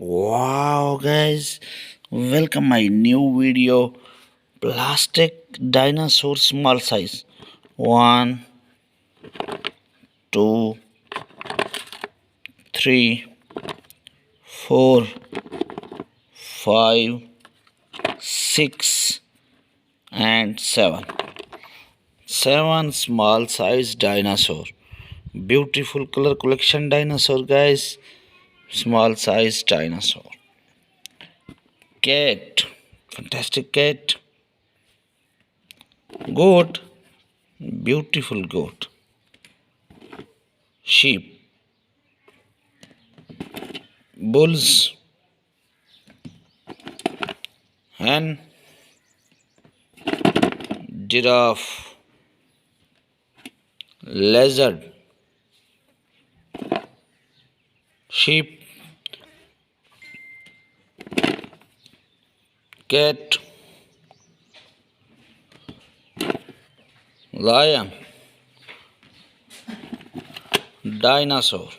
Wow, guys, welcome my new video. Plastic dinosaur small size. One, two, three, 4, 5, 6, and 7. 7 small size dinosaur. Beautiful color collection dinosaur, guys. Small size dinosaur. Cat. Fantastic cat. Goat. Beautiful goat. Sheep. Bulls. Hen. Giraffe. Lizard. Sheep. Cat. Lion. Dinosaur.